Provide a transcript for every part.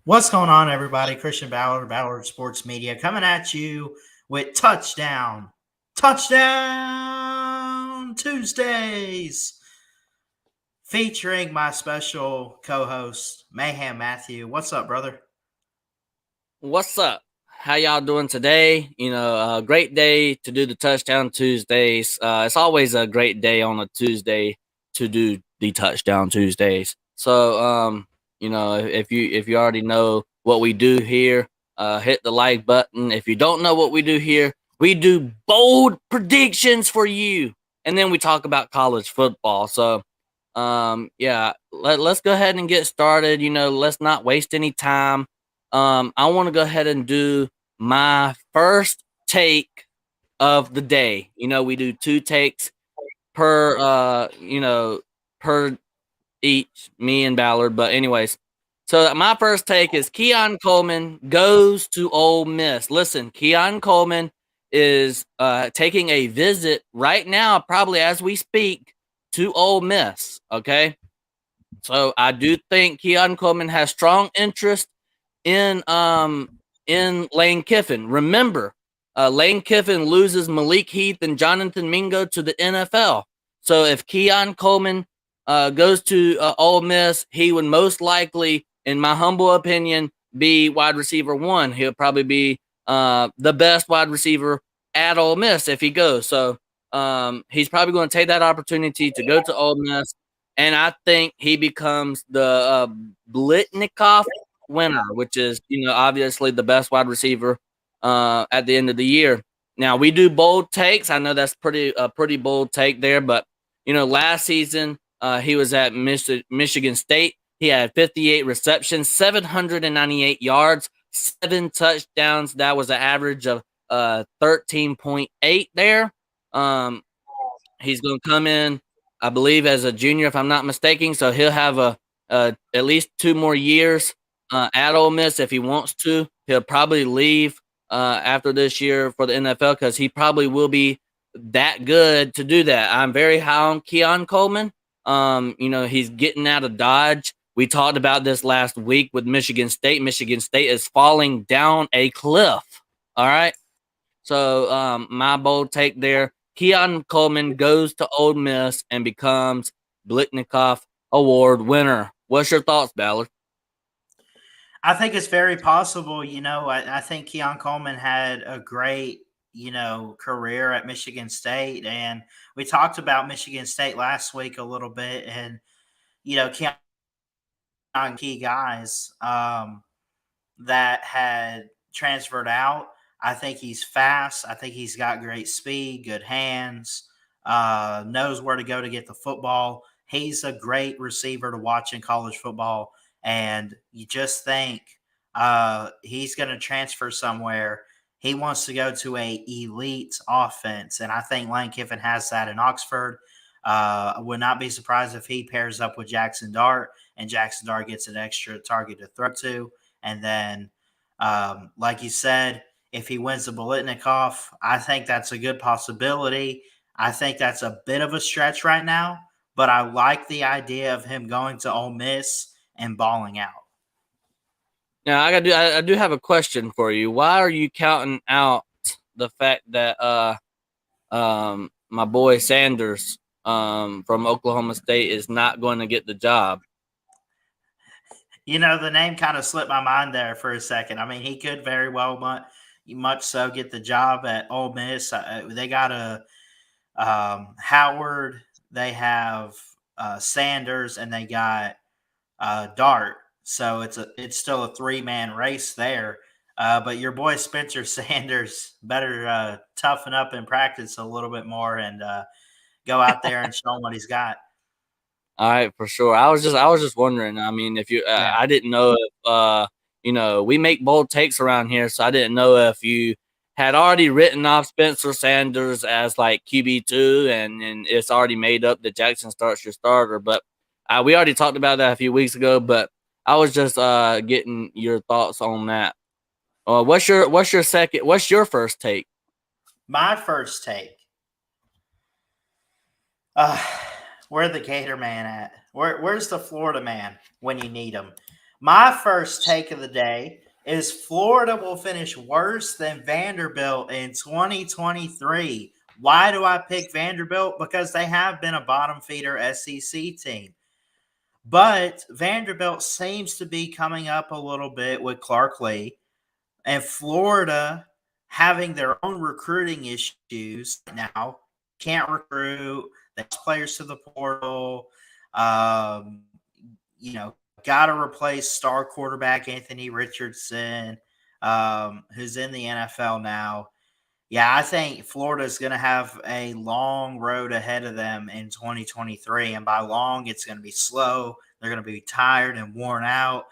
What's going on, everybody? Christian Ballard Sports Media, coming at you with Touchdown Tuesdays, featuring my special co-host, Mayhem Matthew. What's up, brother? What's up? How y'all doing today? A great day to do the Touchdown Tuesdays. It's always a great day on a Tuesday to do the Touchdown Tuesdays. So, if you already know what we do here, hit the like button. If you don't know what we do here, we do bold predictions for you, and then we talk about college football. So, let's go ahead and get started. Let's not waste any time. I want to go ahead and do my first take of the day. We do two takes per per each, me and Ballard. But anyways, so my first take is Keon Coleman goes to Ole Miss. Listen, Keon Coleman is taking a visit right now, probably as we speak, to Ole Miss. Okay. So I do think Keon Coleman has strong interest in Lane Kiffin. Remember, Lane Kiffin loses Malik Heath and Jonathan Mingo to the NFL. So if Keon Coleman goes to Ole Miss, he would most likely, in my humble opinion, be wide receiver one. He'll probably be the best wide receiver at Ole Miss if he goes. So he's probably going to take that opportunity to go to Ole Miss. And I think he becomes the Blitnikoff winner, which is, obviously the best wide receiver at the end of the year. Now, we do bold takes. I know that's pretty bold take there, but, last season he was at Michigan State. He had 58 receptions, 798 yards, 7 touchdowns. That was an average of 13.8 there. He's going to come in, I believe, as a junior, if I'm not mistaken. So he'll have at least 2 more years at Ole Miss if he wants to. He'll probably leave after this year for the NFL because he probably will be that good to do that. I'm very high on Keon Coleman. He's getting out of Dodge. We talked about this last week with Michigan State. Michigan State is falling down a cliff. All right. So my bold take there, Keon Coleman goes to Ole Miss and becomes Blitnikoff Award winner. What's your thoughts, Ballard? I think it's very possible. I think Keon Coleman had a great, career at Michigan State. And we talked about Michigan State last week a little bit. And, Keon key guys that had transferred out. I think he's fast. I think he's got great speed, good hands, knows where to go to get the football. He's a great receiver to watch in college football. And you just think he's going to transfer somewhere. He wants to go to a elite offense. And I think Lane Kiffin has that in Oxford. I would not be surprised if he pairs up with Jackson Dart and Jackson Dart gets an extra target to throw to. And then, like you said, if he wins the Bolitnikoff, I think that's a good possibility. I think that's a bit of a stretch right now, but I like the idea of him going to Ole Miss and balling out. Now I do have a question for you. Why are you counting out the fact that my boy Sanders from Oklahoma State is not going to get the job? The name kind of slipped my mind there for a second. I mean, he could very well, much so, get the job at Ole Miss. They got a Howard, they have Sanders, and they got Dart. So it's still a 3-man race there. But your boy Spencer Sanders better toughen up in practice a little bit more and go out there and show him what he's got. All right, for sure. I was just wondering. I mean, if you, Yeah. I didn't know if we make bold takes around here, so I didn't know if you had already written off Spencer Sanders as like QB2, and it's already made up that Jackson Start's your starter. But we already talked about that a few weeks ago. But I was just getting your thoughts on that. What's your first take? My first take. Where the Gator man at? Where's the Florida man when you need him? My first take of the day is Florida will finish worse than Vanderbilt in 2023. Why do I pick Vanderbilt? Because they have been a bottom feeder SEC team. But Vanderbilt seems to be coming up a little bit with Clark Lee, and Florida having their own recruiting issues now. Can't recruit. They lost players to the portal. Um, got to replace star quarterback Anthony Richardson, who's in the NFL now. Yeah, I think Florida is going to have a long road ahead of them in 2023. And by long, it's going to be slow. They're going to be tired and worn out.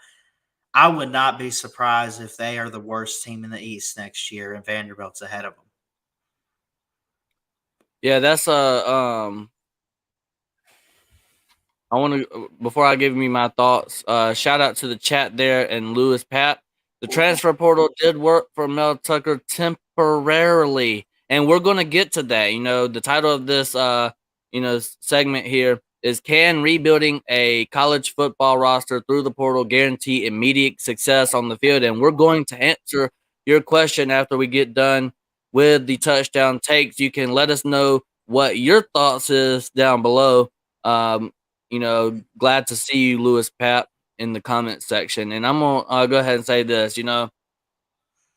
I would not be surprised if they are the worst team in the East next year and Vanderbilt's ahead of them. Yeah, that's I want to, before I give me my thoughts, shout out to the chat there and Lewis Pat. The transfer portal did work for Mel Tucker temporarily, and we're going to get to that. The title of this, segment here is "Can rebuilding a college football roster through the portal guarantee immediate success on the field?" And we're going to answer your question after we get done with the touchdown takes. You can let us know what your thoughts is down below. Glad to see you, Lewis Pat, in the comment section. And I'm gonna go ahead and say this.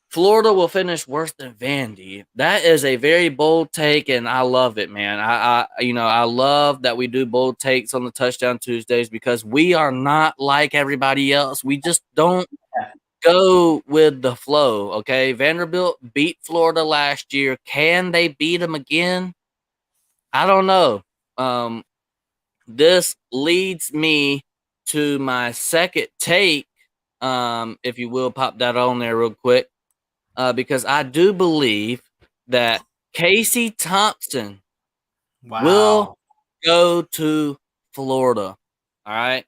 Florida will finish worse than Vandy. That is a very bold take, and I love it, man. I love that we do bold takes on the Touchdown Tuesdays because we are not like everybody else. We just don't go with the flow. Okay, Vanderbilt beat Florida last year. Can they beat them again? I don't know. This leads me to my second take, if you will, pop that on there real quick, because I do believe that Casey Thompson will go to Florida. All right.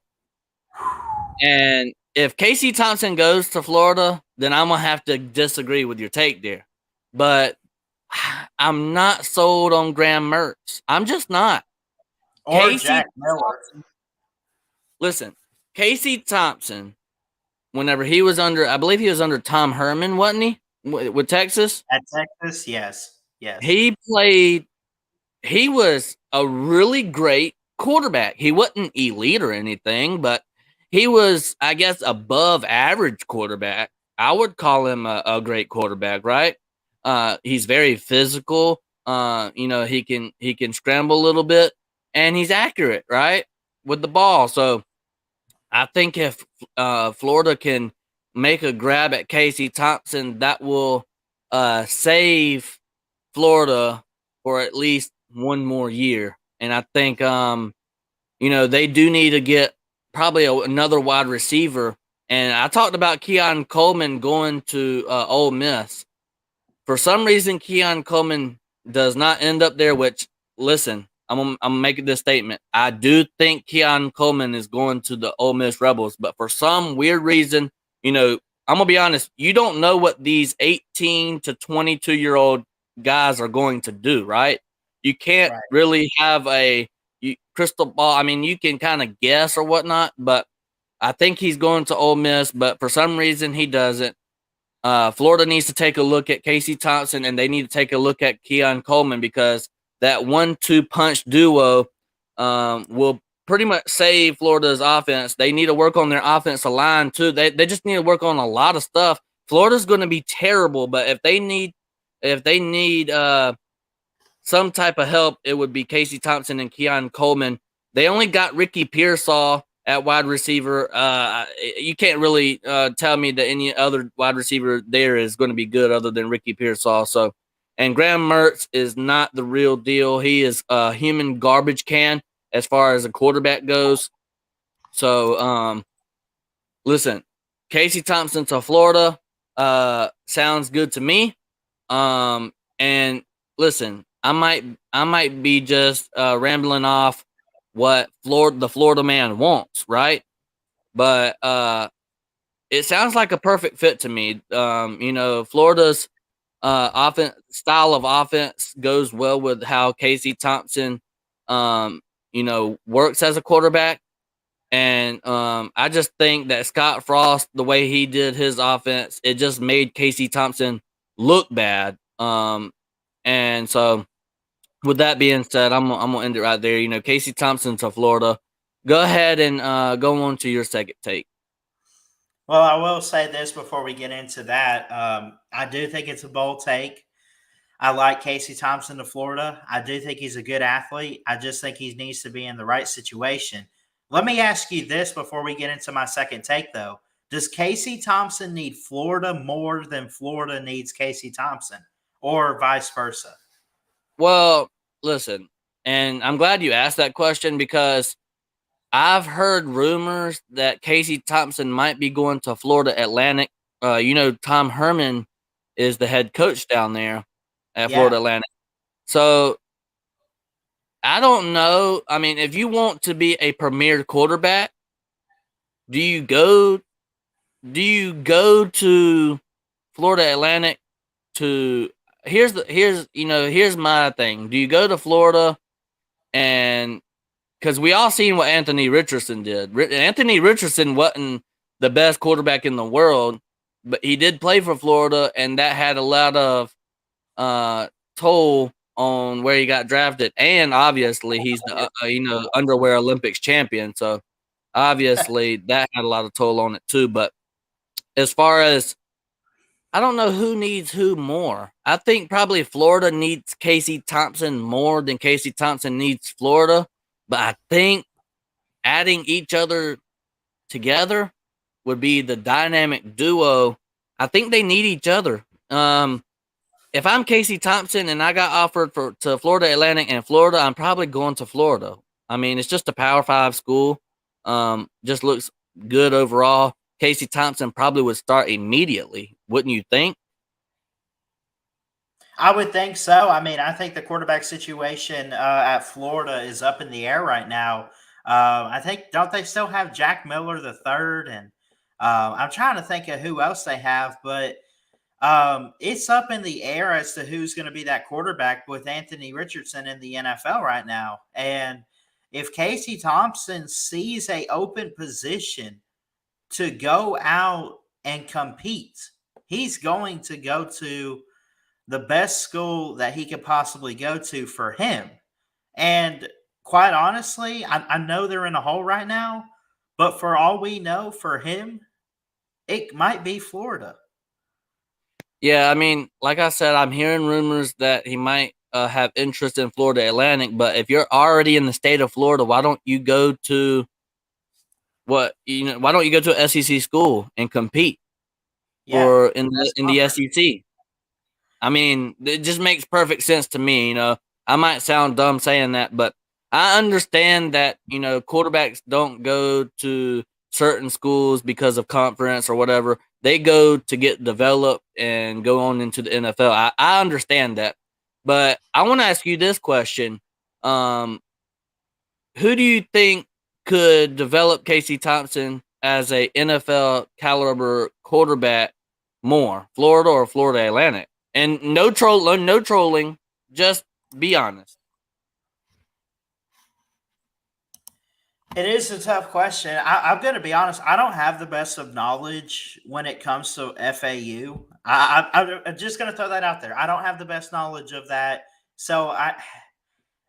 And if Casey Thompson goes to Florida, then I'm going to have to disagree with your take there. But I'm not sold on Graham Mertz. I'm just not. Or Casey Jack Miller. Listen, Casey Thompson, whenever he was under, I believe he was under Tom Herman, wasn't he? With Texas? At Texas, yes. He was a really great quarterback. He wasn't elite or anything, but he was, I guess, above average quarterback. I would call him a great quarterback, right? He's very physical. He can scramble a little bit, and he's accurate, right, with the ball. So I think if Florida can make a grab at Casey Thompson, that will save Florida for at least one more year. And I think, they do need to get probably another wide receiver. And I talked about Keon Coleman going to Ole Miss. For some reason, Keon Coleman does not end up there, which, listen, I'm making this statement. I do think Keon Coleman is going to the Ole Miss Rebels, but for some weird reason, I'm going to be honest, you don't know what these 18 to 22-year-old guys are going to do, right? You can't really have a crystal ball. I mean, you can kind of guess or whatnot, but I think he's going to Ole Miss, but for some reason he doesn't. Florida needs to take a look at Casey Thompson, and they need to take a look at Keon Coleman because that 1-2 punch duo will pretty much save Florida's offense. They need to work on their offensive line too. They just need to work on a lot of stuff. Florida's going to be terrible, but if they need some type of help, it would be Casey Thompson and Keon Coleman. They only got Ricky Pearsall at wide receiver. You can't really tell me that any other wide receiver there is going to be good other than Ricky Pearsall. So, and Graham Mertz is not the real deal. He is a human garbage can as far as a quarterback goes. So, listen, Casey Thompson to Florida sounds good to me. And listen, I might be just rambling off what the Florida man wants, right? But it sounds like a perfect fit to me. Florida's offense style of offense goes well with how Casey Thompson works as a quarterback. And I just think that Scott Frost, the way he did his offense, it just made Casey Thompson look bad. And so with that being said, I'm gonna end it right there. Casey Thompson to Florida. Go ahead and go on to your second take. Well, I will say this before we get into that. I do think it's a bold take. I like Casey Thompson to Florida. I do think he's a good athlete. I just think he needs to be in the right situation. Let me ask you this before we get into my second take, though. Does Casey Thompson need Florida more than Florida needs Casey Thompson, or vice versa? Well, listen, and I'm glad you asked that question because I've heard rumors that Casey Thompson might be going to Florida Atlantic. Tom Herman is the head coach down there at Yeah. Florida Atlantic. So I don't know. I mean, if you want to be a premier quarterback, do you go to Florida Atlantic to here's my thing. Do you go to Florida and because we all seen what Anthony Richardson did. Anthony Richardson wasn't the best quarterback in the world, but he did play for Florida, and that had a lot of toll on where he got drafted. And obviously, he's the underwear Olympics champion, so obviously that had a lot of toll on it too. But as far as I don't know who needs who more. I think probably Florida needs Casey Thompson more than Casey Thompson needs Florida. But I think adding each other together would be the dynamic duo. I think they need each other. If I'm Casey Thompson and I got offered to Florida Atlantic and Florida, I'm probably going to Florida. I mean, it's just a Power 5 school. Just looks good overall. Casey Thompson probably would start immediately, wouldn't you think? I would think so. I mean, I think the quarterback situation at Florida is up in the air right now. I think don't they still have Jack Miller the third, and I'm trying to think of who else they have, but it's up in the air as to who's going to be that quarterback with Anthony Richardson in the NFL right now. And if Casey Thompson sees a open position to go out and compete, he's going to go to the best school that he could possibly go to for him. And quite honestly, I know they're in a hole right now, but for all we know, for him, it might be Florida. Yeah, I mean, like I said, I'm hearing rumors that he might have interest in Florida Atlantic. But if you're already in the state of Florida, why don't you go to Why don't you go to a SEC school and compete Yeah, for best in the conference. SEC? I mean, it just makes perfect sense to me. I might sound dumb saying that, but I understand that quarterbacks don't go to certain schools because of conference or whatever. They go to get developed and go on into the NFL. I understand that, but I want to ask you this question: Who do you think could develop Casey Thompson as a NFL caliber quarterback more, Florida or Florida Atlantic? And no trolling. Just be honest. It is a tough question. I'm going to be honest. I don't have the best of knowledge when it comes to FAU. I'm just going to throw that out there. I don't have the best knowledge of that. So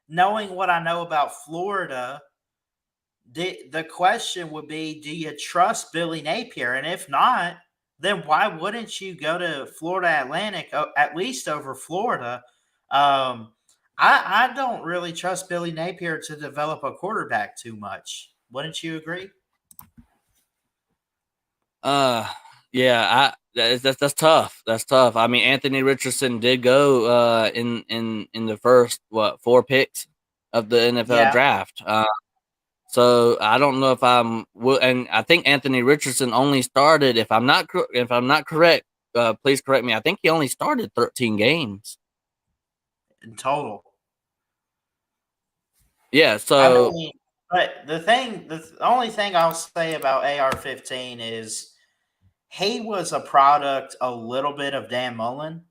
knowing what I know about Florida, the question would be, do you trust Billy Napier? And if not, then why wouldn't you go to Florida Atlantic at least over Florida? Um, I don't really trust Billy Napier to develop a quarterback too much. Wouldn't you agree? Uh, yeah, that's tough. That's tough. I mean, Anthony Richardson did go in the first 4 picks of the NFL Yeah. draft. So I don't know if and I think Anthony Richardson only started. If I'm not correct, please correct me. I think he only started 13 games. In total. Yeah. I So mean, but the only thing I'll say about AR-15 is he was a product a little bit of Dan Mullen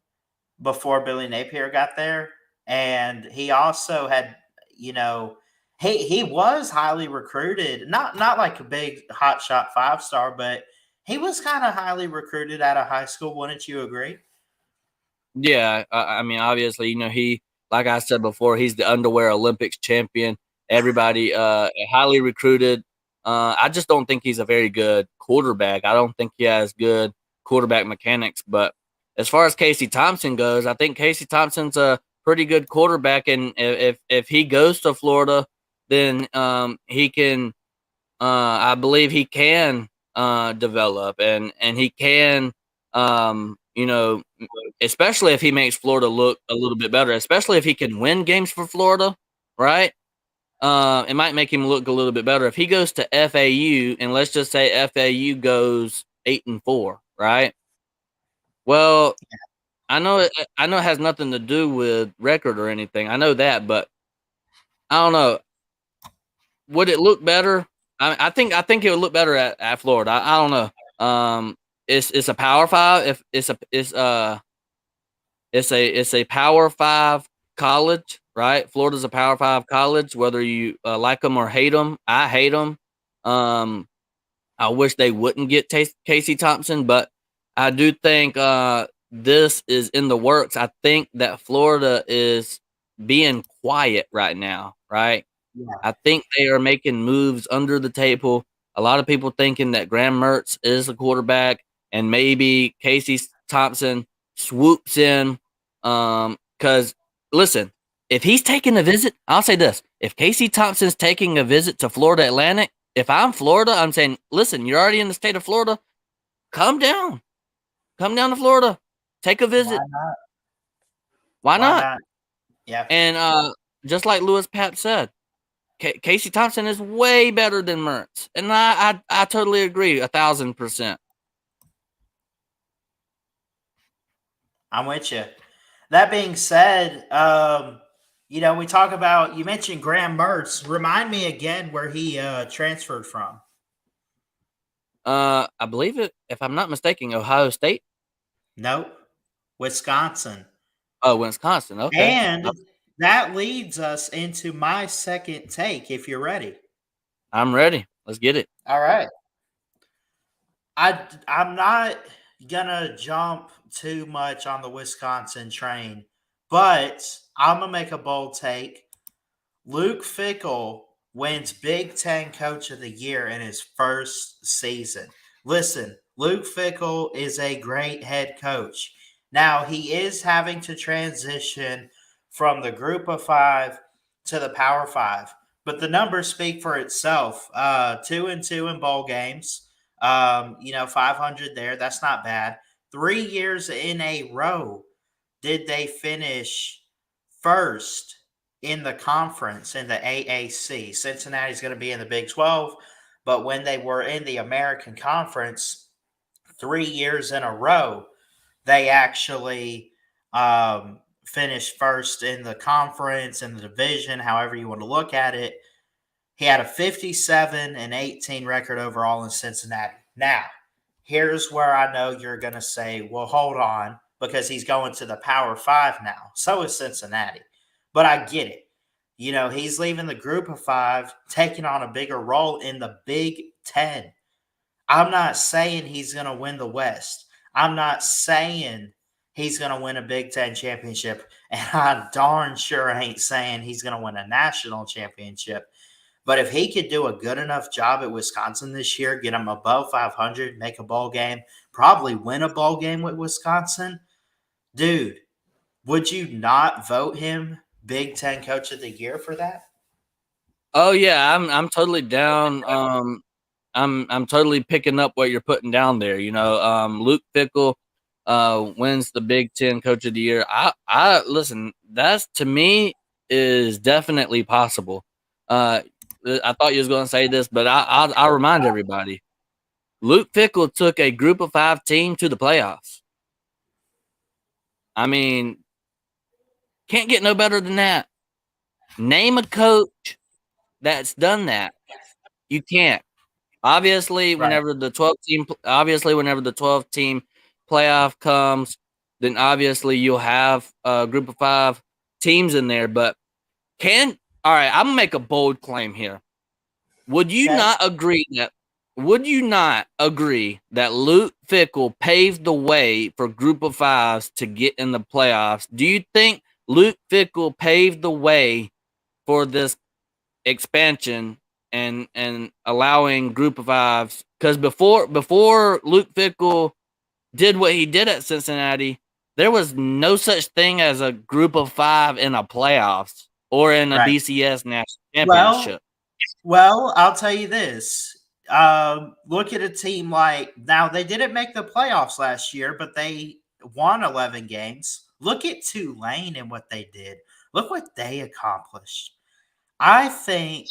before Billy Napier got there. And he also had, you know, he was highly recruited, not like a big hotshot 5-star, but he was kind of highly recruited out of high school. Wouldn't you agree? Yeah, I mean, obviously, he, like I said before, he's the underwear Olympics champion. Everybody, highly recruited. I just don't think he's a very good quarterback. I don't think he has good quarterback mechanics. But as far as Casey Thompson goes, I think Casey Thompson's a pretty good quarterback, and if he goes to Florida, then he can. I believe he can develop, and he can, especially if he makes Florida look a little bit better, especially if he can win games for Florida, right? It might make him look a little bit better if he goes to FAU, and let's just say FAU goes 8-4, right? Well, I know it has nothing to do with record or anything. I know that, but I don't know. Would it look better? I think it would look better at Florida. I don't know. It's a Power Five. If it's a Power Five college, right? Florida's a Power Five college. Whether you like them or hate them, I hate them. Um, I wish they wouldn't get Casey Thompson, but I do think this is in the works. I think that Florida is being quiet right now, right? Yeah. I think they are making moves under the table. A lot of people thinking that Graham Mertz is the quarterback, and maybe Casey Thompson swoops in. Because listen, if he's taking a visit, I'll say this: if Casey Thompson's taking a visit to Florida Atlantic, if I'm Florida, I'm saying, listen, you're already in the state of Florida. Come down, come down to Florida, take a Why visit. not? Why Why not? not? Yeah. And just like Lewis Papp said, Casey Thompson is way better than Mertz, and I totally agree 1,000%. I'm with you. That being said, we talk about, you mentioned Graham Mertz. Remind me again where he transferred from. I believe it, if I'm not mistaken, Ohio State. Nope. Wisconsin. Oh, Wisconsin. Okay, And that leads us into my second take, if you're ready. I'm ready. Let's get it. All right. I'm not gonna jump too much on the Wisconsin train, but I'm gonna make a bold take. Luke Fickell wins Big Ten Coach of the Year in his first season. Listen, Luke Fickell is a great head coach. Now, he is having to transition from the group of five to the power five, but the numbers speak for itself. 2-2 in bowl games, 500 there. That's not bad. 3 years in a row did they finish first in the conference in the AAC. Cincinnati's going to be in the Big 12, but when they were in the American Conference 3 years in a row, they actually finished first in the conference, in the division, however you want to look at it. He had a 57-18 record overall in Cincinnati. Now, here's where I know you're going to say, well, hold on, because he's going to the Power Five now. So is Cincinnati. But I get it. He's leaving the group of five, taking on a bigger role in the Big Ten. I'm not saying he's going to win the West. I'm not saying he's going to win a Big Ten championship. And I darn sure ain't saying he's going to win a national championship. But if he could do a good enough job at Wisconsin this year, get them above 500, make a bowl game, probably win a bowl game with Wisconsin, dude, would you not vote him Big Ten Coach of the Year for that? Oh yeah, I'm totally down. I'm totally picking up what you're putting down there. Luke Fickell wins the Big Ten Coach of the Year. I listen. That's, to me, is definitely possible. I thought you was going to say this, but I'll remind everybody. Luke Fickell took a group of five team to the playoffs. I mean, can't get no better than that. Name a coach that's done that. You can't. Obviously, Right. whenever the 12 team playoff comes, then obviously you'll have a group of five teams in there. But can All right, I'm gonna make a bold claim here. Would you Okay. not agree that? Would you not agree that Luke Fickell paved the way for Group of Fives to get in the playoffs? Do you think Luke Fickell paved the way for this expansion and allowing Group of Fives? Because before Luke Fickell did what he did at Cincinnati, there was no such thing as a Group of Five in a playoffs or in a Right. BCS national Well, championship. I'll tell you this. Look at a team like now they didn't make the playoffs last year, but they won 11 games. Look at Tulane and what they did. Look what they accomplished. I think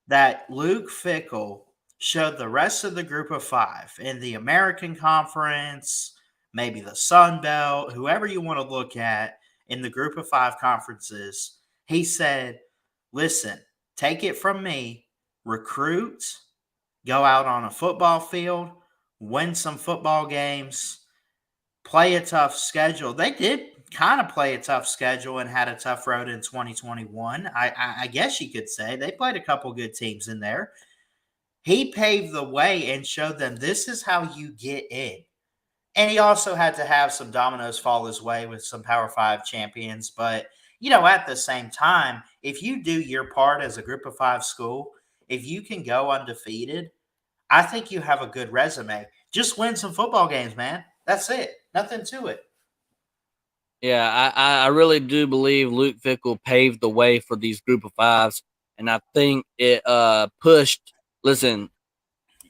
that Luke Fickell showed the rest of the group of five in the American Conference, maybe the Sun Belt, whoever you want to look at in the group of five conferences. He said, listen, take it from me, recruit, go out on a football field, win some football games, play a tough schedule. They did kind of play a tough schedule and had a tough road in 2021. I guess you could say they played a couple good teams in there. He paved the way and showed them this is how you get in. And he also had to have some dominoes fall his way with some Power Five champions. But, at the same time, if you do your part as a group of five school, if you can go undefeated, I think you have a good resume. Just win some football games, man. That's it. Nothing to it. Yeah, I really do believe Luke Fickell paved the way for these Group of Fives, and I think it pushed. Listen,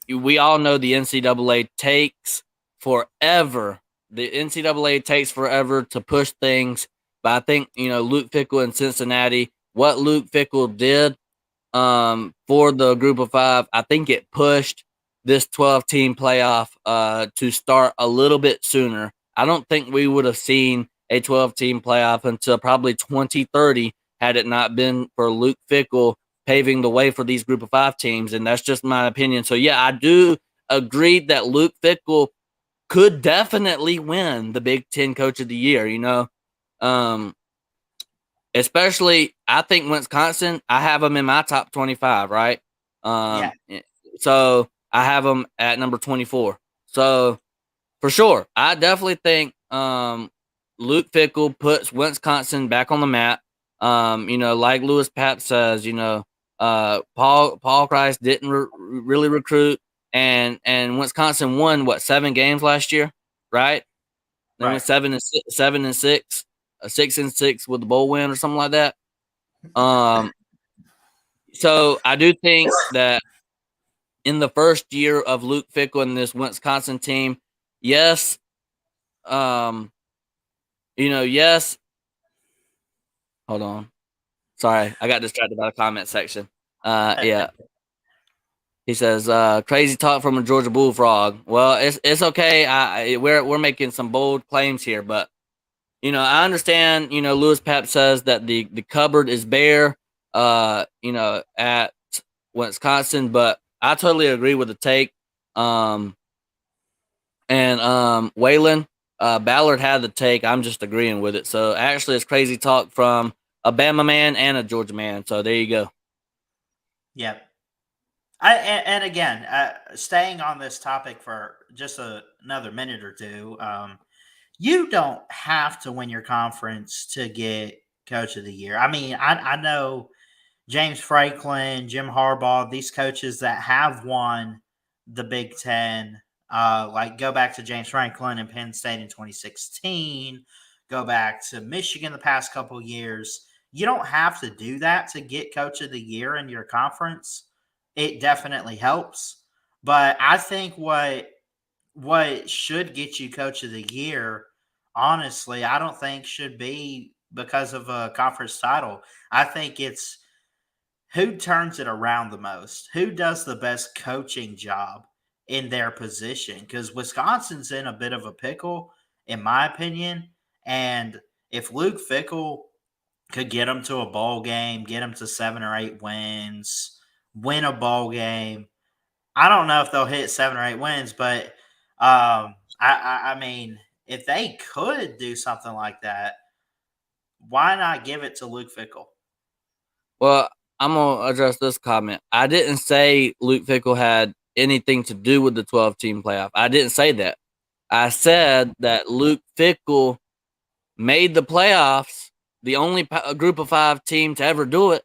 we all know the NCAA takes forever. The NCAA takes forever to push things, but I think Luke Fickell in Cincinnati, what Luke Fickell did for the Group of Five, I think it pushed this 12-team playoff to start a little bit sooner. I don't think we would have seen a 12-team playoff until probably 2030 had it not been for Luke Fickell paving the way for these Group of Five teams, and that's just my opinion. So yeah, I do agree that Luke Fickell could definitely win the Big Ten Coach of the Year. Um, Especially, I think Wisconsin, I have them in my top 25, right? Yeah. So I have them at number 24. So for sure, I definitely think Luke Fickell puts Wisconsin back on the map. Like Lewis Pap says, Paul Christ didn't really recruit, and Wisconsin won what 7 games last year, right? They went Right. 7-6, 6-6 with the bowl win or something like that. Um, so I do think that in the first year of Luke Fickell and this Wisconsin team, yes, yes. Hold on, sorry, I got distracted by the comment section. Yeah, he says, "Crazy talk from a Georgia Bullfrog." Well, it's okay. We're making some bold claims here, but I understand. Lewis Pap says that the cupboard is bare. At Wisconsin, but I totally agree with the take. And Waylon Ballard had the take. I'm just agreeing with it. So actually, it's crazy talk from a Bama man and a Georgia man. So there you go. Yep. And again, staying on this topic for just another minute or two, you don't have to win your conference to get Coach of the Year. I mean, I know James Franklin, Jim Harbaugh, these coaches that have won the Big Ten, like go back to James Franklin and Penn State in 2016, go back to Michigan the past couple years. You don't have to do that to get Coach of the Year in your conference. It definitely helps, but I think what should get you Coach of the Year, honestly, I don't think should be because of a conference title. I think it's who turns it around the most? Who does the best coaching job in their position? Because Wisconsin's in a bit of a pickle, in my opinion. And if Luke Fickell could get them to a bowl game, get them to 7 or 8 wins, win a bowl game, I don't know if they'll hit 7 or 8 wins, but I mean, if they could do something like that, why not give it to Luke Fickell? Well, I'm gonna address this comment. I didn't say Luke Fickell had anything to do with the 12-team playoff. I didn't say that. I said that Luke Fickell made the playoffs, the only group of 5 team to ever do it.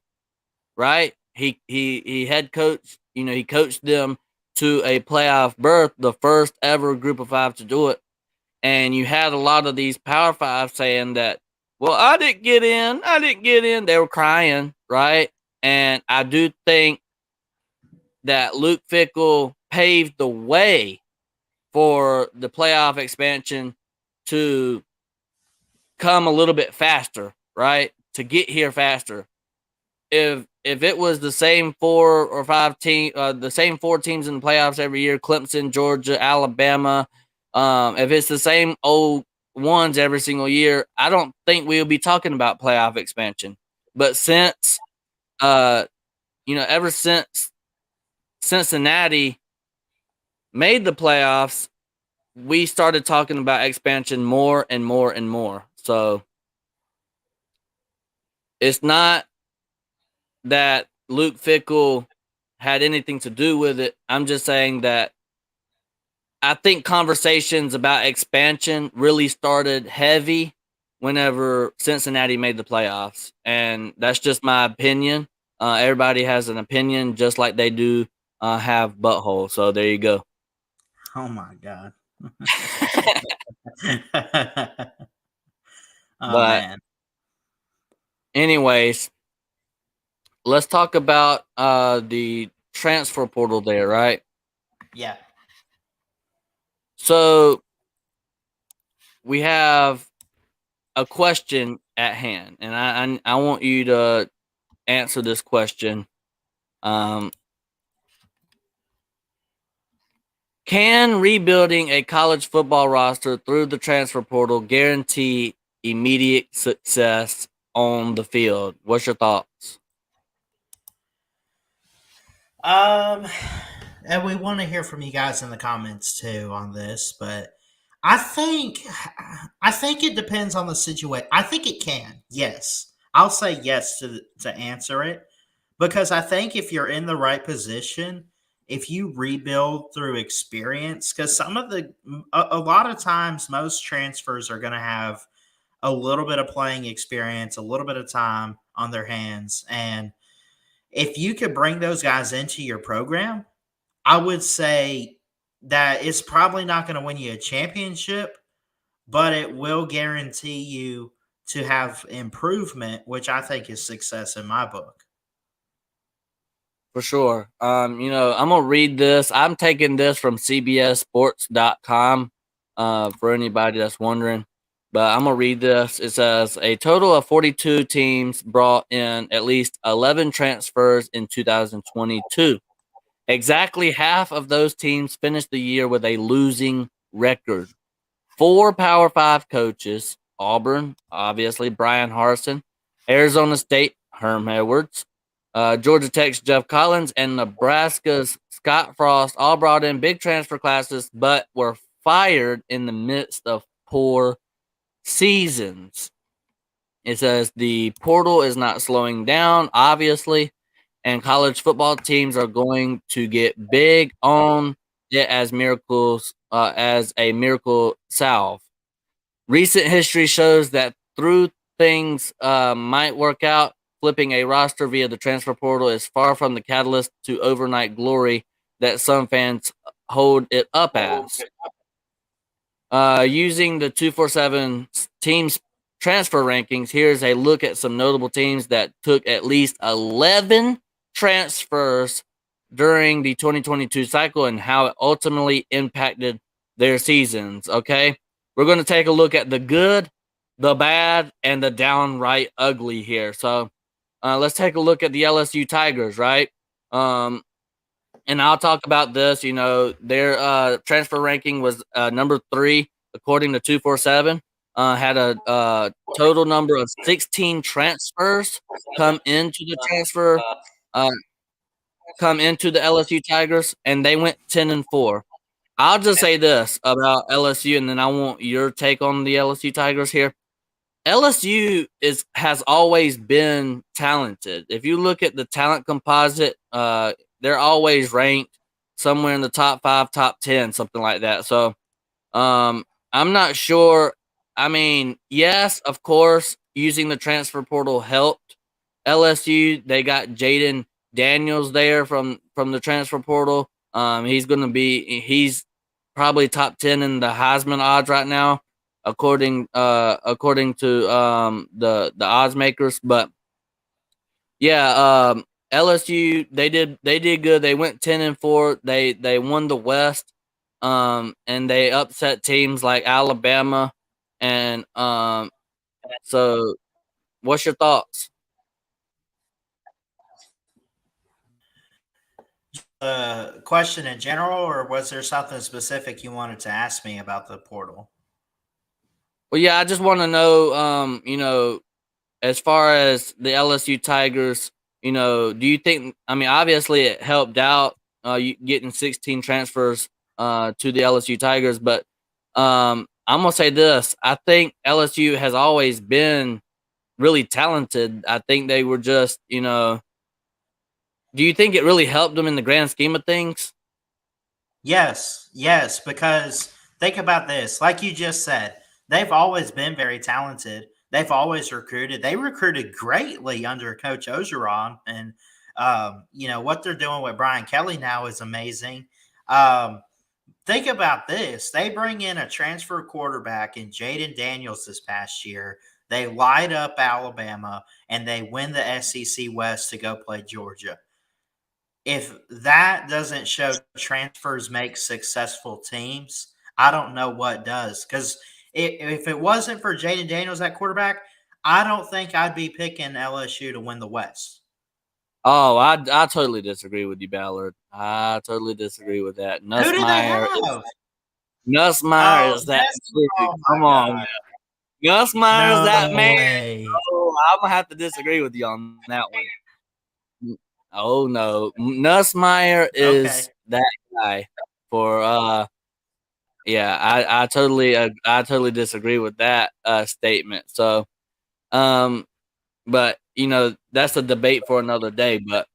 Right? He head coached. He coached them to a playoff berth, the first ever group of 5 to do it. And you had a lot of these Power 5 saying that, well, I didn't get in. I didn't get in. They were crying, right? And I do think that Luke Fickell paved the way for the playoff expansion to come a little bit faster, right? To get here faster. If it was the same 4 or 5 team, the same 4 teams in the playoffs every year, Clemson, Georgia, Alabama, if it's the same old ones every single year, I don't think we'll be talking about playoff expansion. But since, ever since Cincinnati made the playoffs, we started talking about expansion more and more and more. So it's not that Luke Fickell had anything to do with it. I'm just saying that I think conversations about expansion really started heavy whenever Cincinnati made the playoffs. And that's just my opinion. Everybody has an opinion, just like they do have buttholes. So there you go. Oh my god. Oh But man. anyways, let's talk about the transfer portal there, right? Yeah. So we have a question at hand, and I want you to answer this question. Can rebuilding a college football roster through the transfer portal guarantee immediate success on the field? What's your thoughts? And we want to hear from you guys in the comments too on this, but I think I think it depends on the situation. I think it can. Yes. I'll say yes to answer it because I think if you're in the right position, if you rebuild through experience, because a lot of times most transfers are going to have a little bit of playing experience, a little bit of time on their hands, and if you could bring those guys into your program, I would say that it's probably not going to win you a championship, but it will guarantee you to have improvement, which I think is success in my book. For sure. I'm gonna read this. I'm taking this from cbssports.com for anybody that's wondering. But I'm gonna read this. It says a total of 42 teams brought in at least 11 transfers in 2022. Exactly half of those teams finished the year with a losing record. 4 Power 5 coaches, Auburn, obviously Brian Harsin, Arizona State, Herm Edwards, Georgia Tech's Jeff Collins, and Nebraska's Scott Frost all brought in big transfer classes, but were fired in the midst of poor seasons. It says the portal is not slowing down, obviously, and college football teams are going to get big on it as as a miracle salve. Recent history shows that through things might work out, flipping a roster via the transfer portal is far from the catalyst to overnight glory that some fans hold it up as. Using the 247 teams transfer rankings, here's a look at some notable teams that took at least 11 transfers during the 2022 cycle and how it ultimately impacted their seasons. Okay, we're going to take a look at the good, the bad, and the downright ugly here. So let's take a look at the LSU Tigers, right? And I'll talk about this. Their transfer ranking was number 3 according to 247. Had a total number of 16 transfers come into the transfer, come into the LSU Tigers, and they went 10-4. I'll just say this about LSU, and then I want your take on the LSU Tigers here. LSU has always been talented. If you look at the talent composite, they're always ranked somewhere in the top 5, top 10, something like that. So I'm not sure. I mean, yes, of course, using the transfer portal helped LSU. They got Jaden Daniels there from the transfer portal. He's probably top 10 in the Heisman odds right now, according to the odds makers. But yeah, LSU they did good. They went 10-4. They won the West, and they upset teams like Alabama, and so what's your thoughts? Question in general, or was there something specific you wanted to ask me about the portal? Well, yeah, I just want to know, as far as the LSU Tigers, do you think? I mean, obviously it helped out you getting 16 transfers to the LSU Tigers, but I'm gonna say this: I think LSU has always been really talented. I think they were just, do you think it really helped them in the grand scheme of things? Yes, yes, because think about this. Like you just said, they've always been very talented. They've always recruited. They recruited greatly under Coach Ogeron, and what they're doing with Brian Kelly now is amazing. Um, think about this: they bring in a transfer quarterback in Jaden Daniels this past year. They light up Alabama, and they win the SEC West to go play Georgia. If that doesn't show transfers make successful teams, I don't know what does. Because if it wasn't for Jaden Daniels at quarterback, I don't think I'd be picking LSU to win the West. Oh, I totally disagree with you, Ballard. I totally disagree with that. Who do they Nussmeyer is have? Nussmeyer Oh, is that that's dude. oh Come my on, man. god. Nussmeyer is that No man. way. Oh, I'm gonna have to disagree with you on that one. Oh no, Nussmeyer Okay. is that guy. For yeah, I totally disagree with that statement. So um, but that's a debate for another day. But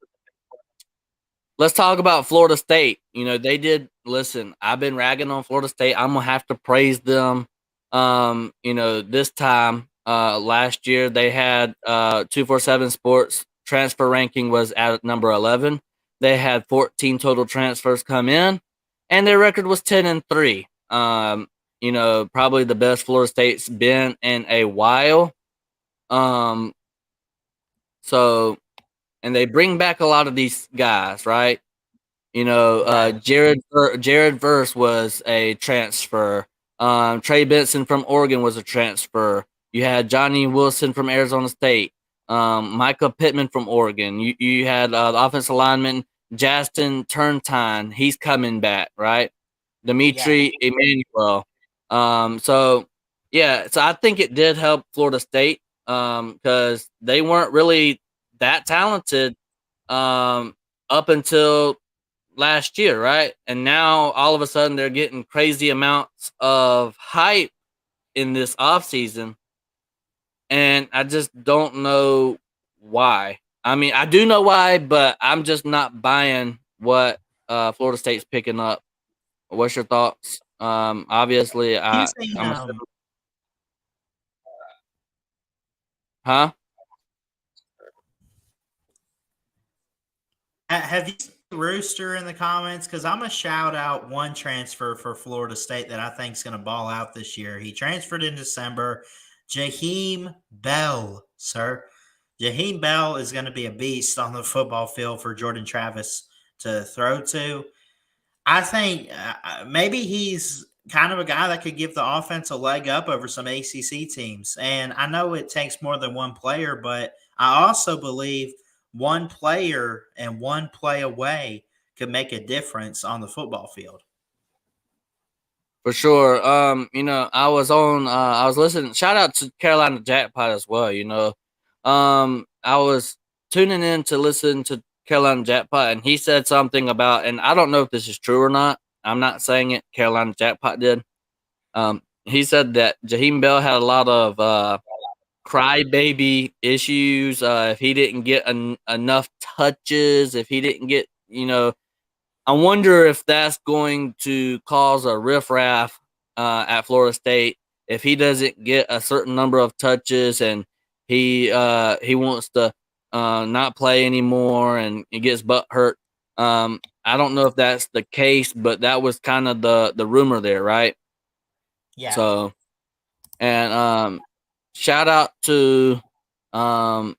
let's talk about Florida State. They did listen. I've been ragging on Florida State. I'm gonna have to praise them. This time last year they had 247 Sports transfer ranking was at number 11. They had 14 total transfers come in, and their record was 10-3. Probably the best Florida State's been in a while. Um, so and they bring back a lot of these guys, right? Right. Jared Verse was a transfer. Trey Benson from Oregon was a transfer. You had Johnny Wilson from Arizona State. Micah Pittman from Oregon. You had the offensive lineman Justin Turntine. He's coming back, right? Yeah. Dimitri Emmanuel. So yeah, so I think it did help Florida State because they weren't really that talented up until last year, right? And now all of a sudden they're getting crazy amounts of hype in this offseason. And I just don't know why. I mean, I do know why, but I'm just not buying what Florida State's picking up. What's your thoughts? Obviously, You I'm seen assuming, huh? have you seen Rooster in the comments? Because I'm gonna shout out one transfer for Florida State that I think is gonna ball out this year. He transferred in December. Jaheim Bell, sir. Jaheim Bell is going to be a beast on the football field for Jordan Travis to throw to. I think maybe he's kind of a guy that could give the offense a leg up over some ACC teams. And I know it takes more than one player, but I also believe one player and one play away could make a difference on the football field. For sure. I was listening. Shout out to Carolina Jackpot as well. I was tuning in to listen to Carolina Jackpot, and he said something about, and I don't know if this is true or not. I'm not saying it. Carolina Jackpot did. He said that Jaheim Bell had a lot of crybaby issues. If he didn't get enough touches, if he didn't get, I wonder if that's going to cause a riffraff at Florida State if he doesn't get a certain number of touches and he wants to not play anymore and he gets butt hurt. I don't know if that's the case, but that was kind of the rumor there, right? Yeah. So, and shout out to um,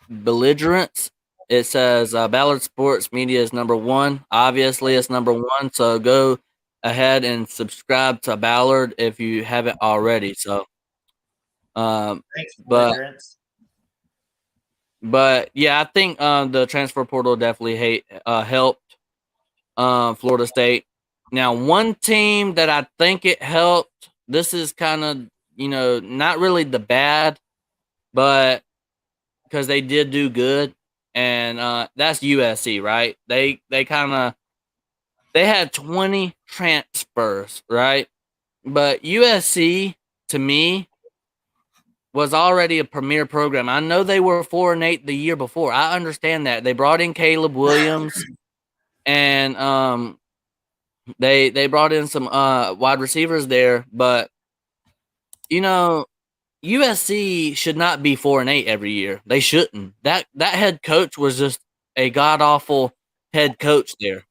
Belligerence. It says Ballard Sports Media is number one. Obviously, it's number one. So go ahead and subscribe to Ballard if you haven't already. So, Thanks, but belligerents. yeah, I think the transfer portal definitely helped Florida State. Now, one team that I think it helped. This is kind of not really the bad, but because they did do good, and that's USC, right? They had 20 transfers, right? But USC to me was already a premier program. I know they were 4-8 the year before. I understand that. They brought in Caleb Williams and they brought in some wide receivers there, but USC should not be 4-8 every year. They shouldn't. That head coach was just a god awful head coach there.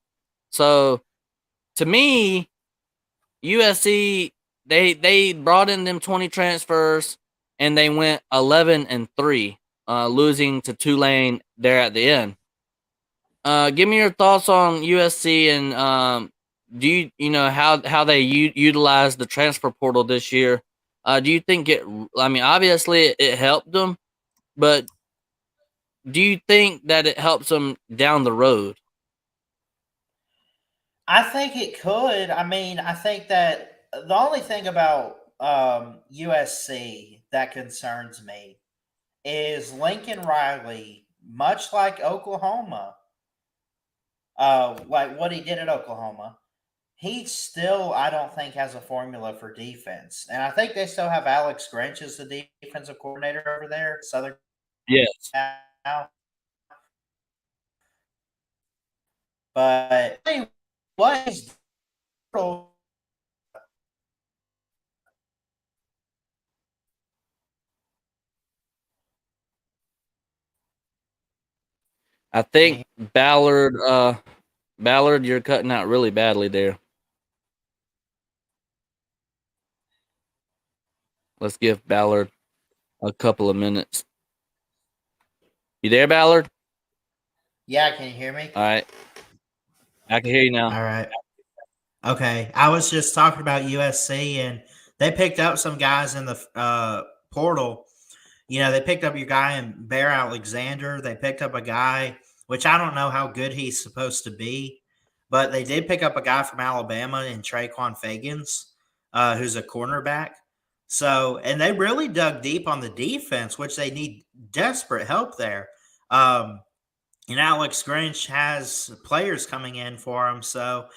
So to me, USC they brought in them 20 transfers and they went 11-3, losing to Tulane there at the end. Give me your thoughts on USC and do you know how they utilize the transfer portal this year? Do you think I mean, obviously it helped them, but do you think that it helps them down the road? I think it could. I mean, I think that the only thing about USC that concerns me is Lincoln Riley, much like Oklahoma, like what he did at Oklahoma. He still, I don't think, has a formula for defense, and I think they still have Alex Grinch as the defensive coordinator over there, Southern Yes. Cal. But what he's I think Ballard you're cutting out really badly there. Let's give Ballard a couple of minutes. You there, Ballard? Yeah, can you hear me? All right. I can hear you now. All right. Okay. I was just talking about USC, and they picked up some guys in the portal. They picked up your guy in Bear Alexander. They picked up a guy, which I don't know how good he's supposed to be, but they did pick up a guy from Alabama in Traquan Fagans, who's a cornerback. So, and they really dug deep on the defense, which they need desperate help there. And Alex Grinch has players coming in for him. So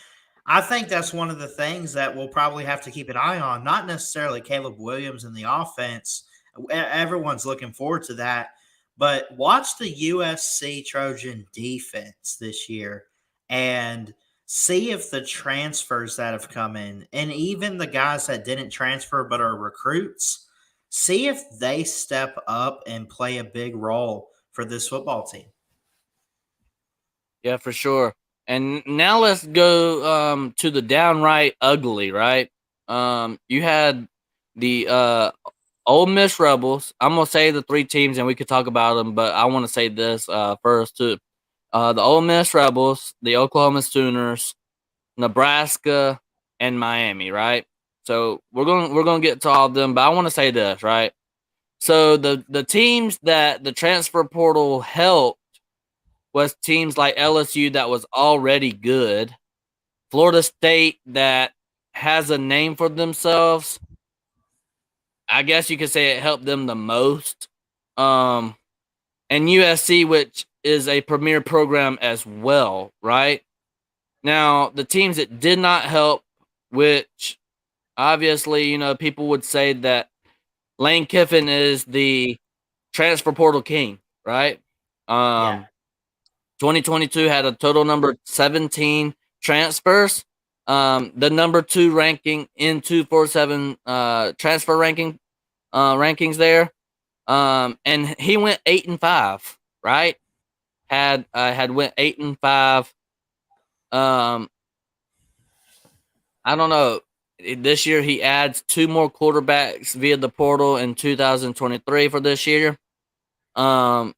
I think that's one of the things that we'll probably have to keep an eye on. Not necessarily Caleb Williams in the offense. Everyone's looking forward to that. But watch the USC Trojan defense this year and see if the transfers that have come in, and even the guys that didn't transfer but are recruits, see if they step up and play a big role for this football team. Yeah, for sure. And now let's go to the downright ugly, right? You had the Ole Miss Rebels. I'm gonna say the three teams, and we could talk about them, but I want to say this first too. The Ole Miss Rebels, the Oklahoma Sooners, Nebraska, and Miami, right? So we're gonna get to all of them, but I want to say this, right? So the teams that the transfer portal helped was teams like LSU that was already good, Florida State that has a name for themselves. I guess you could say it helped them the most. And USC, which is a premier program as well, right? Now, the teams that did not help, which obviously, people would say that Lane Kiffin is the transfer portal king, right? Yeah. 2022 had a total number of 17 transfers. The number 2 ranking in 247 transfer rankings there. And he went 8-5, right? Had went 8-5. Um, I don't know. This year he adds 2 more quarterbacks via the portal in 2023 for this year. Had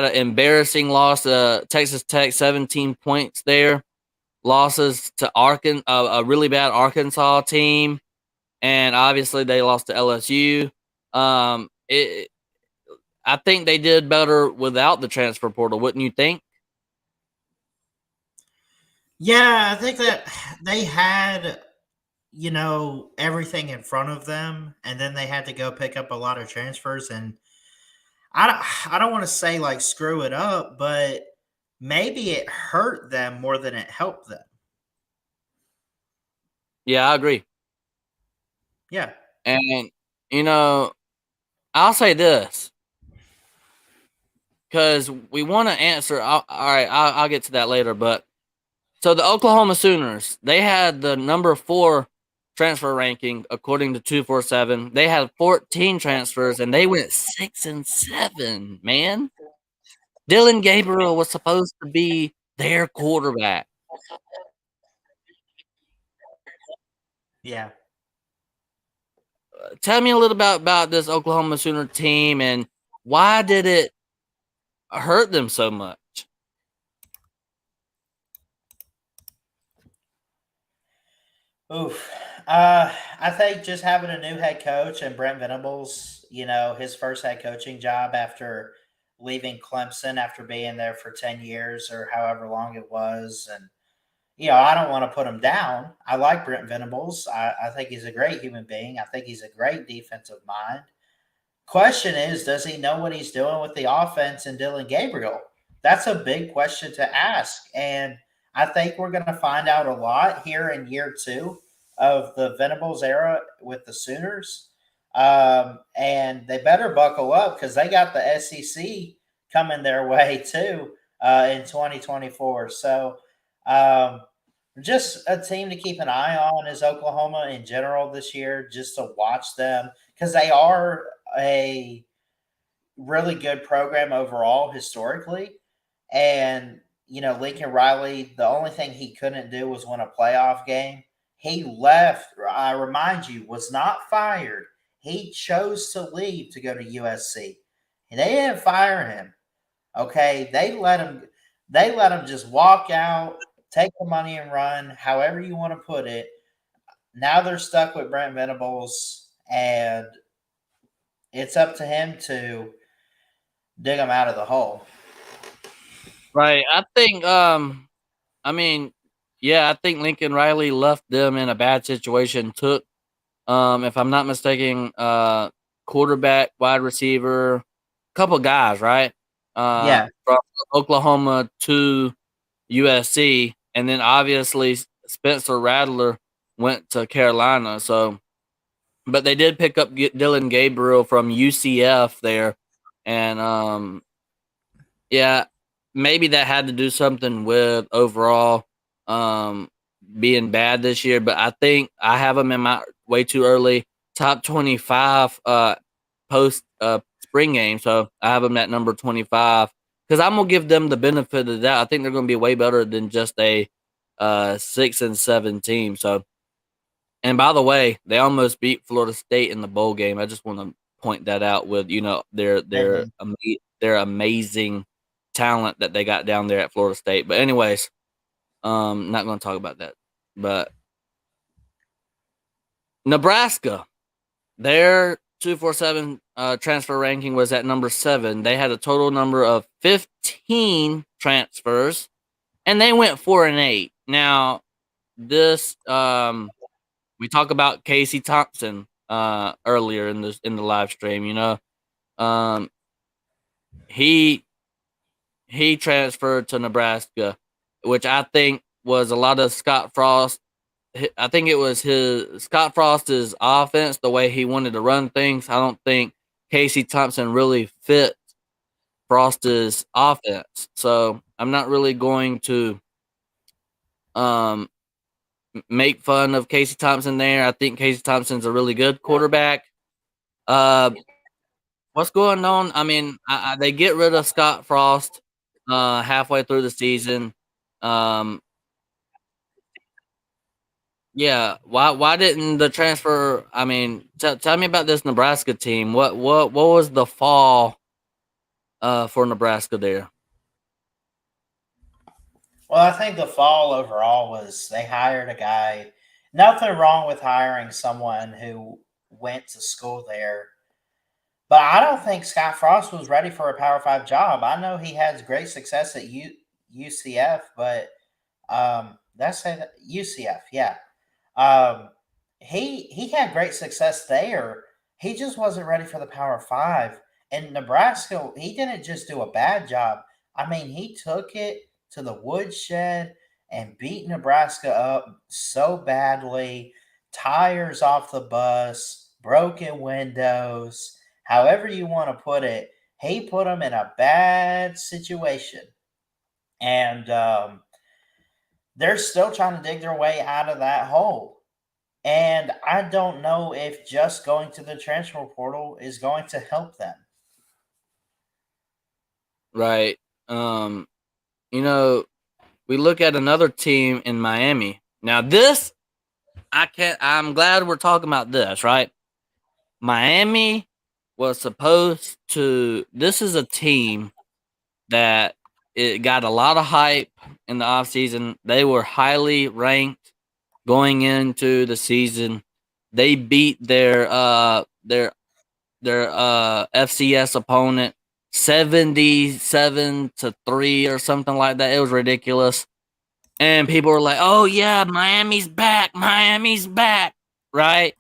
an embarrassing loss to Texas Tech, 17 points there. Losses to a really bad Arkansas team, and obviously they lost to LSU. I think they did better without the transfer portal, wouldn't you think? Yeah, I think that they had, everything in front of them, and then they had to go pick up a lot of transfers. And I don't want to say like screw it up, but maybe it hurt them more than it helped them. Yeah, I agree. Yeah. And you know, I'll say this because we want to answer. All right, I'll get to that later. But so the Oklahoma Sooners, they had the number 4 transfer ranking according to 247. They had 14 transfers and they went 6-7. Man, Dylan Gabriel was supposed to be their quarterback. Yeah. Tell me a little about this Oklahoma Sooner team and why did it hurt them so much? Oof. I think just having a new head coach and Brent Venables, his first head coaching job after leaving Clemson after being there for 10 years or however long it was. And, I don't want to put him down. I like Brent Venables. I think he's a great human being. I think he's a great defensive mind. Question is, does he know what he's doing with the offense and Dylan Gabriel? That's a big question to ask. And I think we're going to find out a lot here in year 2 of the Venables era with the Sooners. And they better buckle up because they got the SEC coming their way too in 2024. So, just a team to keep an eye on is Oklahoma in general this year, just to watch them because they are a really good program overall historically. And, Lincoln Riley, the only thing he couldn't do was win a playoff game. He left, I remind you, was not fired. He chose to leave to go to USC. And they didn't fire him. Okay. They let him just walk out, take the money and run, however you want to put it. Now they're stuck with Brent Venables, and it's up to him to dig them out of the hole. Right. I mean, yeah, I think Lincoln Riley left them in a bad situation. Took, if I'm not mistaken, quarterback, wide receiver, couple guys, right? Yeah. From Oklahoma to USC, and then obviously Spencer Rattler went to Carolina. So, but they did pick up Dylan Gabriel from UCF there, and yeah, maybe that had to do something with overall um, being bad this year. But I think I have them in my way too early top 25 post spring game. So I have them at number 25 because I'm gonna give them the benefit of the doubt. I think they're gonna be way better than just a 6-7 team. So, and by the way, they almost beat Florida State in the bowl game. I just want to point that out with their amazing talent that they got down there at Florida State. But anyways, not going to talk about that. But Nebraska, their 247 transfer ranking was at number 7. They had a total number of 15 transfers, and they went 4-8. Now, this we talk about Casey Thompson earlier in the live stream. He transferred to Nebraska, which I think was a lot of Scott Frost I think it was his Scott Frost's offense, the way he wanted to run things. I don't think Casey Thompson really fit Frost's offense. So I'm not really going to um, make fun of Casey Thompson there. I think Casey Thompson's a really good quarterback. Uh, what's going on? I mean, they get rid of Scott Frost halfway through the season. Um, yeah, why didn't the transfer? I mean, tell me about this Nebraska team. What was the fall for Nebraska there? Well, I think the fall overall was they hired a guy. Nothing wrong with hiring someone who went to school there, but I don't think Scott Frost was ready for a Power Five job. I know he has great success at UCF, but that's it, UCF, yeah. Um, he had great success there. He just wasn't ready for the Power Five. And Nebraska, he didn't just do a bad job. I mean, he took it to the woodshed and beat Nebraska up so badly. Tires off the bus, broken windows, however you want to put it. He put them in a bad situation. And they're still trying to dig their way out of that hole. And I don't know if just going to the transfer portal is going to help them. Right. You know, we look at another team in Miami. Now this I'm glad we're talking about this, right? Miami was supposed to this is a team that it got a lot of hype in the offseason. They were highly ranked going into the season. They beat their FCS opponent 77-3 or something like that. It was ridiculous. And people were like, "Oh yeah, Miami's back. Miami's back." Right?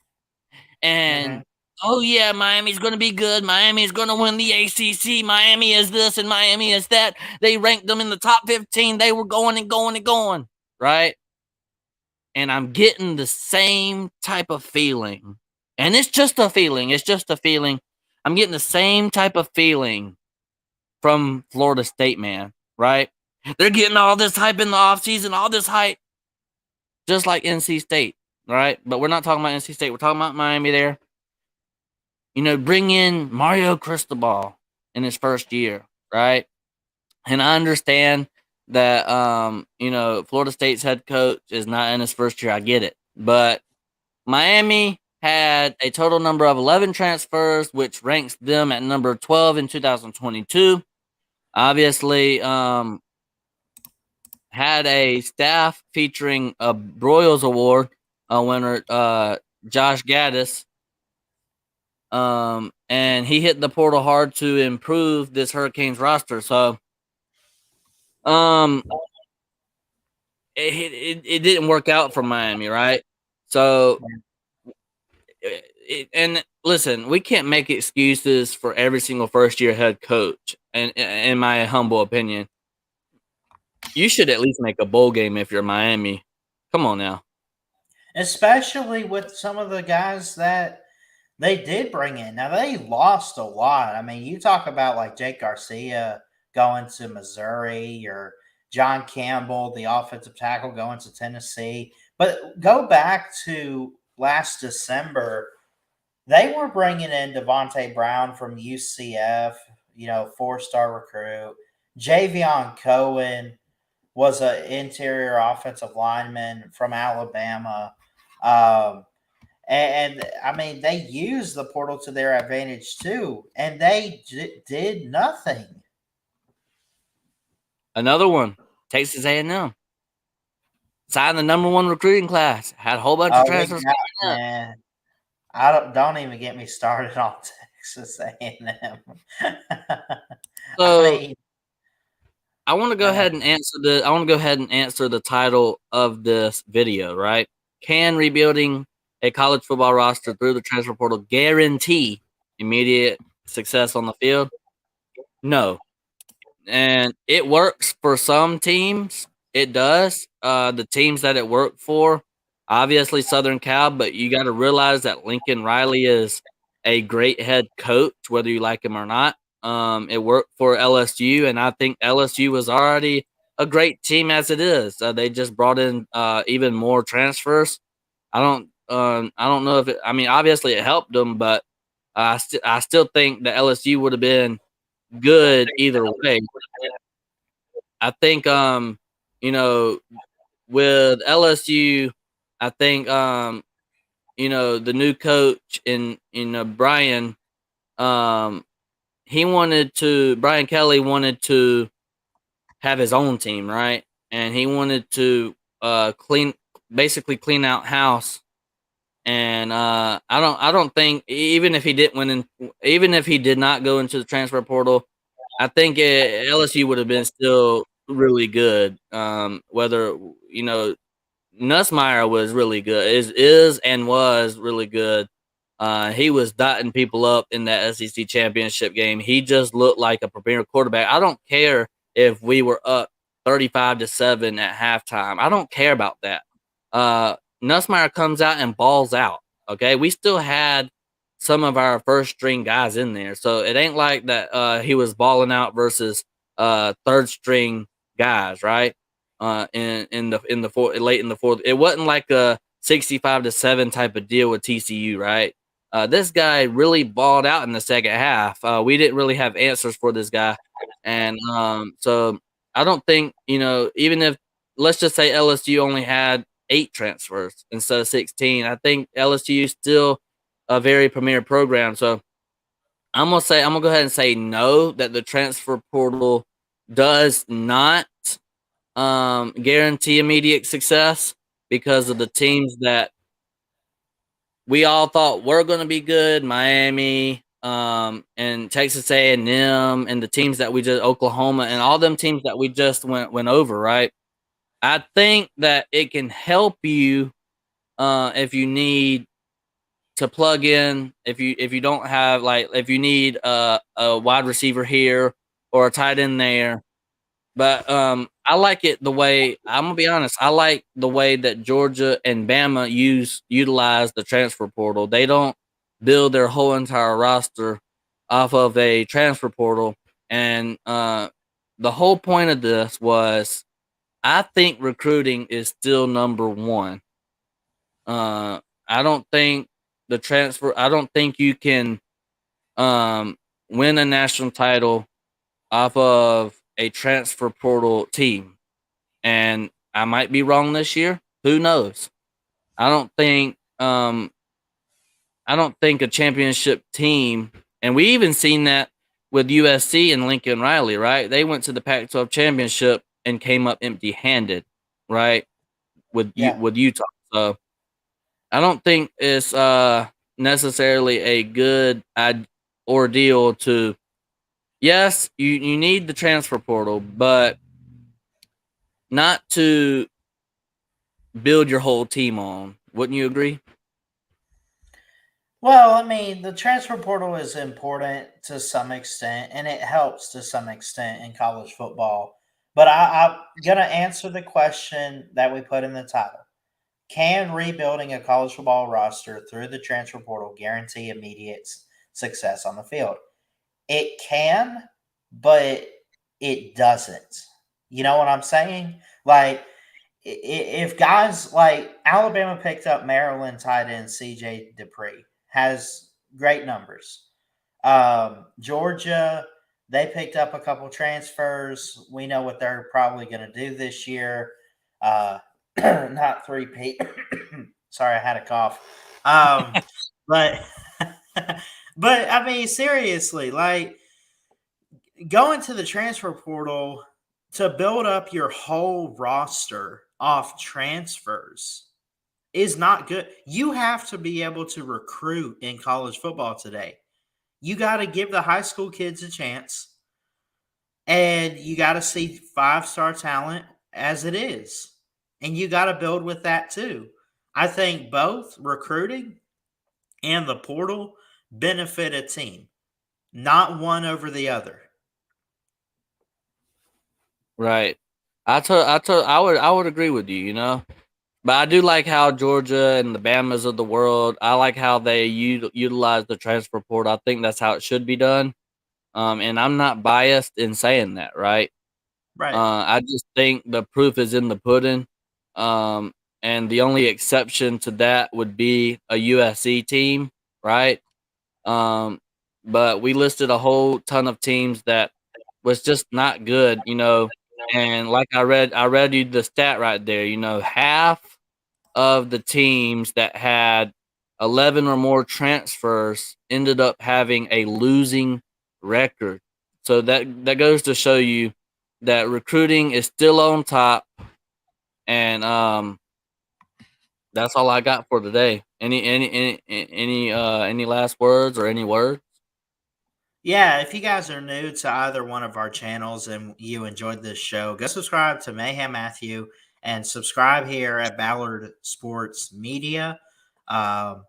Mm-hmm. And oh yeah, Miami's going to be good. Miami's going to win the ACC. Miami is this and Miami is that. They ranked them in the top 15. They were going and going and going, right? And I'm getting the same type of feeling. And it's just a feeling. It's just a feeling. I'm getting the same type of feeling from Florida State, man, right? They're getting all this hype in the offseason, all this hype, just like NC State, right? But we're not talking about NC State. We're talking about Miami there. You know, bring in Mario Cristobal in his first year, right? And I understand that you know, Florida State's head coach is not in his first year. I get it. But Miami had a total number of 11 transfers, which ranks them at number 12 in 2022. Obviously, had a staff featuring a Broyles Award winner, Josh Gaddis. And he hit the portal hard to improve this Hurricanes roster. So, um, it didn't work out for Miami, right? So, and listen, we can't make excuses for every single first year head coach. And in my humble opinion, you should at least make a bowl game if you're Miami. Come on now. Especially with some of the guys that they did bring in. Now they lost a lot. I mean, you talk about like Jake Garcia going to Missouri or John Campbell, the offensive tackle, going to Tennessee. But go back to last December, they were bringing in Devontae Brown from UCF, you know, 4-star recruit. Javion Cohen was an interior offensive lineman from Alabama. Um, and I mean, they used the portal to their advantage too, and they did nothing. Another one, Texas A&M. Signed the number one recruiting class. Had a whole bunch of Oh, we transfers got coming in. man. I don't even get me started on Texas A&M. I So mean, I want to go uh, ahead and answer the title of this video, right? Can rebuilding a college football roster through the transfer portal guarantee immediate success on the field? No. And it works for some teams. It does. The teams that it worked for, obviously Southern Cal, but you got to realize that Lincoln Riley is a great head coach, whether you like him or not. It worked for LSU, and I think LSU was already a great team as it is. They just brought in even more transfers. I don't know if it. I mean, obviously it helped them, but I still think that LSU would have been good either way. I think you know, with LSU, I think the new coach in Brian, um Brian Kelly wanted to have his own team, right? And he wanted to clean out house. And I don't think, even if he didn't win in, even if he did not go into the transfer portal, I think LSU would have been still really good. Whether Nussmeier was really good, is and was really good. He was dotting people up in that SEC championship game. He just looked like a premier quarterback. I don't care if we were up 35-7 at halftime. I don't care about that. Nussmeier comes out and balls out. Okay, we still had some of our first string guys in there, so it ain't like that. He was balling out versus third string guys, right? In the fourth, late in the fourth, it wasn't like a 65-7 type of deal with TCU, right? This guy really balled out in the second half. We didn't really have answers for this guy, and so I don't think, even if, let's just say LSU only had 8 transfers instead of 16, I think LSU is still a very premier program. So I'm gonna go ahead and say no, that the transfer portal does not guarantee immediate success, because of the teams that we all thought were going to be good, Miami, and Texas A&M, and the teams that we just, Oklahoma, and all them teams that we just went over, right? I think that it can help you if you need to plug in, if you don't have, like, if you need a wide receiver here or a tight end there. But I like it the way, I'm gonna be honest, I like the way that Georgia and Bama utilize the transfer portal. They don't build their whole entire roster off of a transfer portal. And the whole point of this was, I think recruiting is still number one. I don't think I don't think you can win a national title off of a transfer portal team. And I might be wrong this year. Who knows? I don't think a championship team, and we even seen that with USC and Lincoln Riley, right? They went to the Pac-12 championship and came up empty-handed, right? Yeah. With Utah. So I don't think it's necessarily a good ordeal to, yes, you need the transfer portal, but not to build your whole team on. Wouldn't you agree? Well, I mean, the transfer portal is important to some extent, and it helps to some extent in college football. But I'm going to answer the question that we put in the title. Can rebuilding a college football roster through the transfer portal guarantee immediate success on the field? It can, but it doesn't. You know what I'm saying? Like, if guys like Alabama picked up Maryland tight end CJ Dupree, has great numbers. Georgia, they picked up a couple transfers. We know what they're probably going to do this year. Not three P. Sorry, I had a cough. But but I mean, seriously, like, going to the transfer portal to build up your whole roster off transfers is not good. You have to be able to recruit in college football today. You got to give the high school kids a chance, and you got to see 5-star talent as it is. And you got to build with that too. I think both recruiting and the portal benefit a team, not one over the other. Right. I would agree with you, you know. But I do like how Georgia and the Bamas of the world. I like how they utilize the transfer portal. I think that's how it should be done. And I'm not biased in saying that, right? Right. I just think the proof is in the pudding. Um, and the only exception to that would be a USC team, right? Um, but we listed a whole ton of teams that was just not good, you know. And like I read you the stat right there. You know, half of the teams that had 11 or more transfers ended up having a losing record. So that goes to show you that recruiting is still on top, and that's all I got for today. Any last words or any words? Yeah, if you guys are new to either one of our channels and you enjoyed this show, go subscribe to Mayhem Matthew and subscribe here at Ballard Sports Media. Um,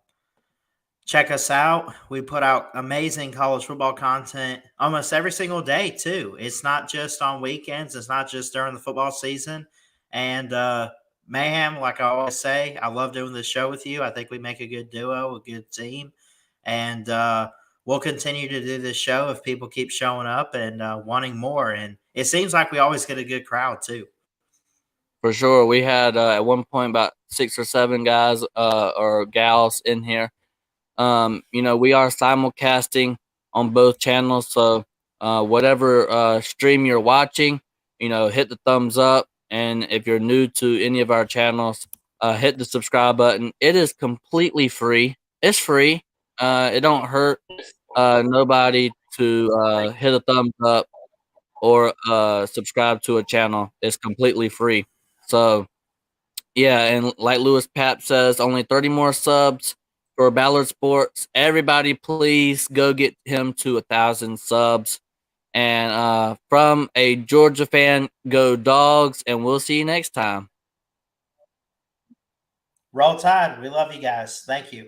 Check us out. We put out amazing college football content almost every single day, too. It's not just on weekends, it's not just during the football season. And Mayhem, like I always say, I love doing this show with you. I think we make a good duo, a good team. And we'll continue to do this show if people keep showing up and wanting more. And it seems like we always get a good crowd, too. For sure, we had at one point about 6 or 7 guys or gals in here. You know, we are simulcasting on both channels, so whatever stream you're watching, you know, hit the thumbs up, and if you're new to any of our channels, hit the subscribe button. It is completely free. It's free. It don't hurt nobody to hit a thumbs up or subscribe to a channel. It's completely free. So yeah, and like Lewis Pap says, only 30 more subs for Ballard Sports. Everybody, please go get him to 1,000 subs. And from a Georgia fan, go Dogs, and we'll see you next time. Roll Tide. We love you guys. Thank you.